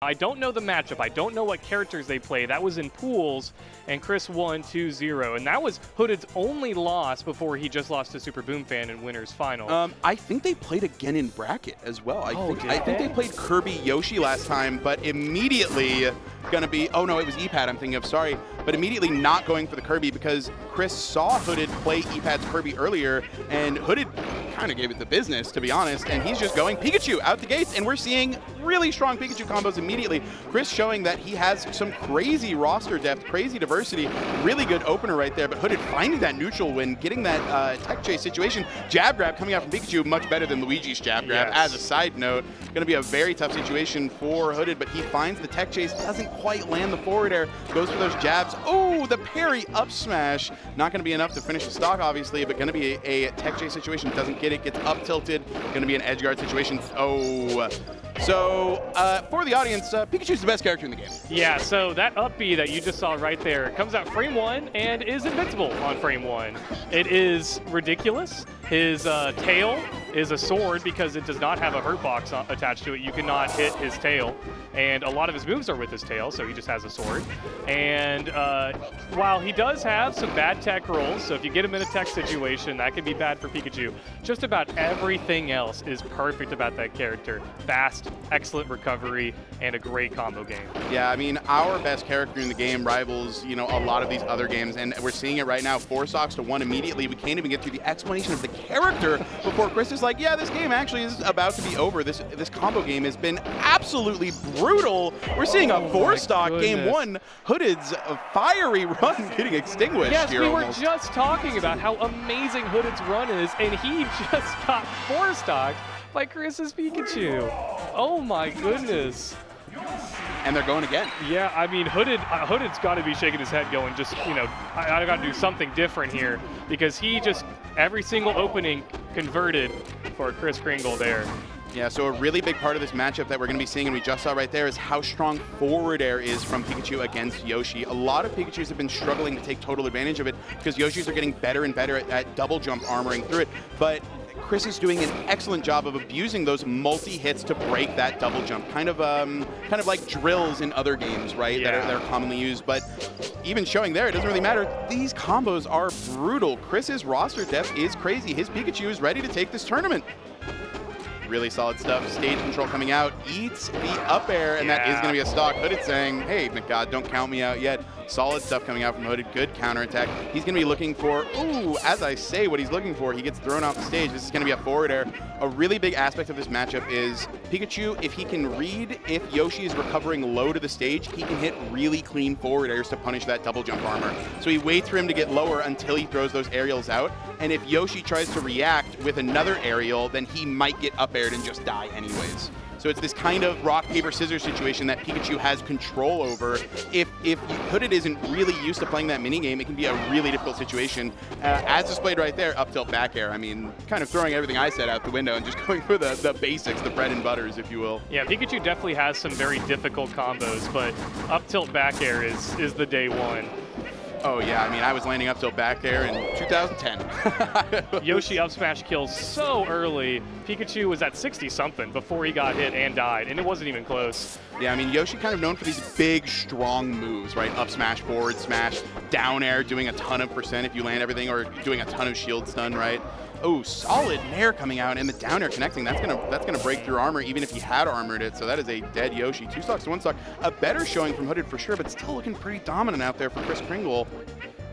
I don't know the matchup. I don't know what characters they play. That was in pools, and Kris won 2-0. And that was Hooded's only loss before he just lost to Super Boom Fan in Winners Final. I think they played again in bracket as well. I think they played Kirby Yoshi last time, but immediately going to be, oh no, it was EPAD I'm thinking of, sorry. But immediately not going for the Kirby because Kris saw Hooded play EPAD's Kirby earlier, and Hooded kind of gave it the business, to be honest, and he's just going Pikachu out the gates, and we're seeing really strong Pikachu combos immediately. Kris showing that he has some crazy roster depth, crazy diversity, really good opener right there, but Hooded finding that neutral win, getting that tech chase situation. Jab grab coming out from Pikachu, much better than Luigi's jab grab. As a side note, going to be a very tough situation for Hooded, but he finds the tech chase, doesn't quite land the forward air, goes for those jabs. Oh, the parry up smash. Not going to be enough to finish the stock, obviously, but going to be a tech chase situation. Doesn't get it, gets up tilted. Going to be an edge guard situation. Oh. So, for the audience, Pikachu's the best character in the game. Yeah, so that up B that you just saw right there comes out frame 1 and is invincible on frame 1. It is ridiculous. His tail is a sword because it does not have a hurt box attached to it. You cannot hit his tail. And a lot of his moves are with his tail, so he just has a sword. And while he does have some bad tech rolls, so if you get him in a tech situation, that can be bad for Pikachu, just about everything else is perfect about that character. Fast, excellent recovery, and a great combo game. Yeah, I mean, our best character in the game rivals, you know, a lot of these other games, and we're seeing it right now. 4 stocks to 1 immediately. We can't even get through the explanation of the character before Kris is like, yeah, this game actually is about to be over. This combo game has been absolutely brutal. We're seeing a 4-stock game 1. Hooded's fiery run getting extinguished. Yes, here we almost. were just talking about how amazing Hooded's run is, and he just got 4-stocked by Kris's Pikachu. Oh my goodness. And they're going again. Yeah, I mean, Hooded's got to be shaking his head going, just, you know, I got to do something different here, because he just, every single opening converted for KrisKringle there. Yeah, so a really big part of this matchup that we're going to be seeing, and we just saw right there, is how strong forward air is from Pikachu against Yoshi. A lot of Pikachus have been struggling to take total advantage of it because Yoshis are getting better and better at double jump armoring through it, but Kris is doing an excellent job of abusing those multi-hits to break that double jump, kind of like drills in other games, right? Yeah. That are commonly used. But even showing there, it doesn't really matter. These combos are brutal. Kris's roster depth is crazy. His Pikachu is ready to take this tournament. Really solid stuff. Stage control coming out, eats the up air, and that is going to be a stock. Hooded saying, hey, McGod, don't count me out yet. Solid stuff coming out from Hooded. Good counterattack. He's going to be looking for, ooh, as I say what he's looking for, he gets thrown off the stage. This is going to be a forward air. A really big aspect of this matchup is Pikachu, if he can read if Yoshi is recovering low to the stage, he can hit really clean forward airs to punish that double jump armor. So he waits for him to get lower until he throws those aerials out. And if Yoshi tries to react with another aerial, then he might get up aired and just die anyways. So it's this kind of rock, paper, scissors situation that Pikachu has control over. If Hooded isn't really used to playing that minigame, it can be a really difficult situation. As displayed right there, up tilt back air. I mean, kind of throwing everything I said out the window and just going for the basics, the bread and butters, if you will. Yeah, Pikachu definitely has some very difficult combos, but up tilt back air is the day one. Oh yeah, I mean, I was landing up tilt back air in 2010. Yoshi up smash kills so early. Pikachu was at 60-something before he got hit and died, and it wasn't even close. Yeah, I mean, Yoshi kind of known for these big, strong moves, right? Up smash, forward smash, down air, doing a ton of percent if you land everything, or doing a ton of shield stun, right? Oh, solid nair coming out, and the down air connecting. That's gonna break through armor, even if he had armored it. So that is a dead Yoshi. 2 stocks to 1 stock. A better showing from Hooded for sure, but still looking pretty dominant out there for KrisKringle.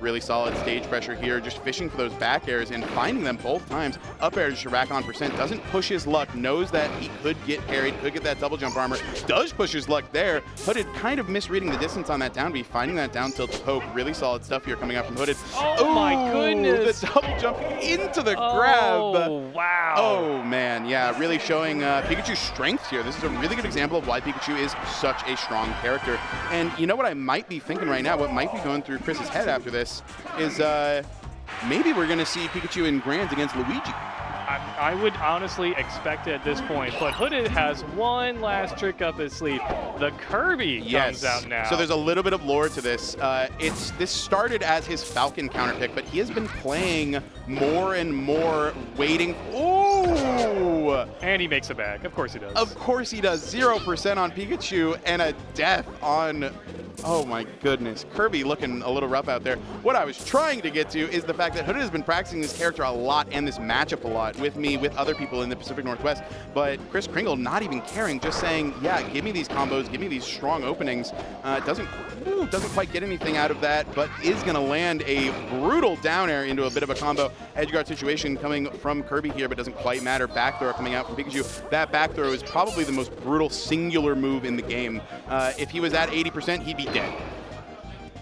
Really solid stage pressure here, just fishing for those back airs and finding them both times. Up air to rack on percent, doesn't push his luck, knows that he could get parried, could get that double jump armor, does push his luck there. Hooded kind of misreading the distance on that down B, finding that down tilt to poke. Really solid stuff here coming out from Hooded. Oh my goodness! The double jump into the grab. Oh, wow. Oh man, yeah, really showing Pikachu's strength here. This is a really good example of why Pikachu is such a strong character. And you know what I might be thinking right now, what might be going through Kris's head after this is maybe we're going to see Pikachu in Grands against Luigi. I would honestly expect it at this point, but Hooded has one last trick up his sleeve. The Kirby comes out now. So there's a little bit of lore to this. This started as his Falcon counter pick, but he has been playing more and more waiting. Ooh! Oh! And he makes it back. Of course he does. Of course he does. 0% on Pikachu and a death on... Oh my goodness. Kirby looking a little rough out there. What I was trying to get to is the fact that Hooded has been practicing this character a lot and this matchup a lot with me, with other people in the Pacific Northwest. But KrisKringle not even caring, just saying, yeah, give me these combos, give me these strong openings. Doesn't quite get anything out of that, but is going to land a brutal down air into a bit of a combo edge guard situation coming from Kirby here, but doesn't quite matter. Back throw coming out from Pikachu. That back throw is probably the most brutal singular move in the game. If he was at 80%, he'd be dead.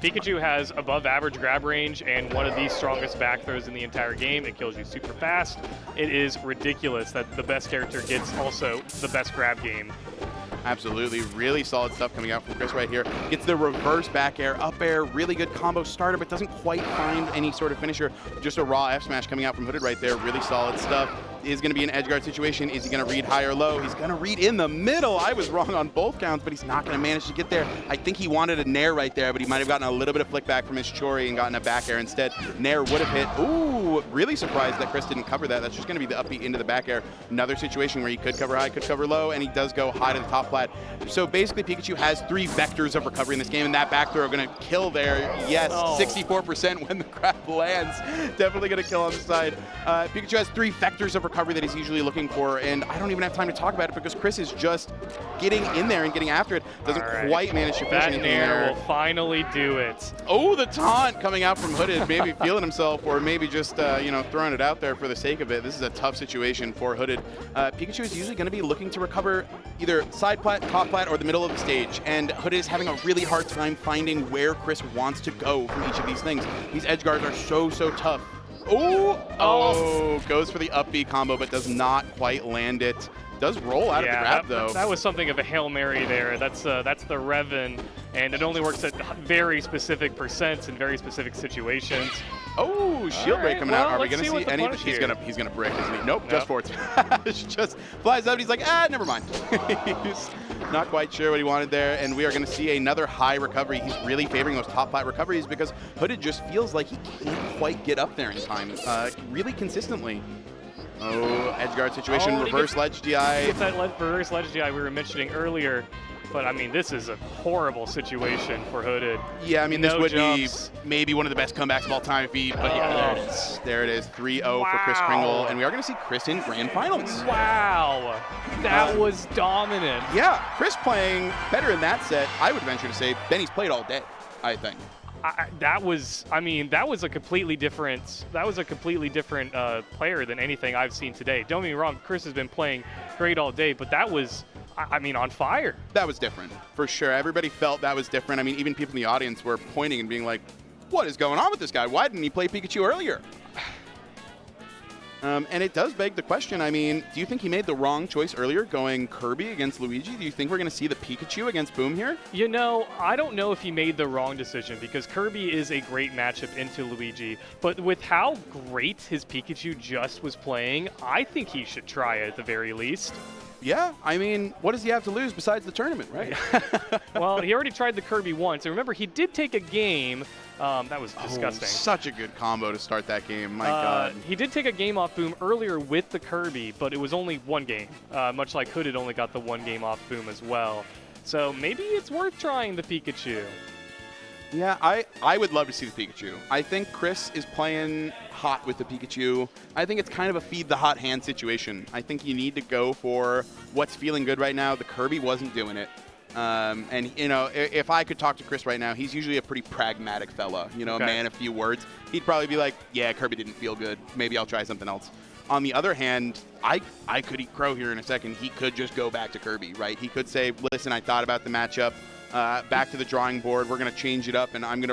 Pikachu has above average grab range and one of the strongest back throws in the entire game. It kills you super fast. It is ridiculous that the best character gets also the best grab game. Absolutely. Really solid stuff coming out from Chris right here. Gets the reverse back air, up air, really good combo starter, but doesn't quite find any sort of finisher. Just a raw F smash coming out from Hooded right there. Really solid stuff. Is going to be an edge guard situation. Is he going to read high or low? He's going to read in the middle. I was wrong on both counts, but he's not going to manage to get there. I think he wanted a Nair right there, but he might have gotten a little bit of flick back from his Chori and gotten a back air instead. Nair would have hit. Ooh, really surprised that Chris didn't cover that. That's just going to be the upbeat into the back air. Another situation where he could cover high, could cover low, and he does go high to the top flat. So basically, Pikachu has 3 vectors of recovery in this game, and that back throw going to kill there. Yes, 64% when the grab lands. Definitely going to kill on the side. Pikachu has 3 vectors of recovery that he's usually looking for, and I don't even have time to talk about it because Chris is just getting in there and getting after it. Doesn't quite manage to finish anything there. That Nair will finally do it. Oh, the taunt coming out from Hooded, maybe feeling himself or maybe just, you know, throwing it out there for the sake of it. This is a tough situation for Hooded. Pikachu is usually going to be looking to recover either side plat, top plat, or the middle of the stage, and Hooded is having a really hard time finding where Chris wants to go from each of these things. These edge guards are so tough. Oh, goes for the up B combo, but does not quite land it. Does roll out of the grab, though. That was something of a Hail Mary there. That's the Revan, and it only works at very specific percents in very specific situations. Oh, shield break coming out. Are we going to see any? He's gonna brick, isn't he? Nope, just forward smash. Just flies out. He's like, never mind. He's not quite sure what he wanted there, and we are going to see another high recovery. He's really favoring those top flat recoveries because Hooded just feels like he can't quite get up there in time, really consistently. Oh, edge guard situation, reverse ledge DI. He gets that reverse ledge DI we were mentioning earlier. But, I mean, this is a horrible situation for Hooded. Yeah, I mean, this would be maybe one of the best comebacks of all time if he, but yeah, there it is. There it is, 3-0 for KrisKringle, and we are going to see Chris in grand finals. Wow, that was dominant. Yeah, Chris playing better in that set, I would venture to say, than he's played all day, I think. That was a completely different player than anything I've seen today. Don't get me wrong, Chris has been playing great all day, but that was, I mean, on fire. That was different, for sure. Everybody felt that was different. I mean, even people in the audience were pointing and being like, what is going on with this guy? Why didn't he play Pikachu earlier? And it does beg the question, I mean, do you think he made the wrong choice earlier going Kirby against Luigi? Do you think we're going to see the Pikachu against Boom here? You know, I don't know if he made the wrong decision because Kirby is a great matchup into Luigi, but with how great his Pikachu just was playing, I think he should try it at the very least. Yeah, I mean, what does he have to lose besides the tournament, right? Well, he already tried the Kirby once, and remember, he did take a game. That was disgusting. Such a good combo to start that game, my God. He did take a game off Boom earlier with the Kirby, but it was only one game, much like Hooded only got the one game off Boom as well. So maybe it's worth trying the Pikachu. Yeah, I would love to see the Pikachu. I think Chris is playing hot with the Pikachu. I think it's kind of a feed the hot hand situation. I think you need to go for what's feeling good right now. The Kirby wasn't doing it. And, you know, if I could talk to Chris right now, he's usually a pretty pragmatic fella, you know, a man of few words. He'd probably be like, yeah, Kirby didn't feel good. Maybe I'll try something else. On the other hand, I could eat crow here in a second. He could just go back to Kirby, right? He could say, listen, I thought about the matchup. Back to the drawing board. We're going to change it up, and I'm going to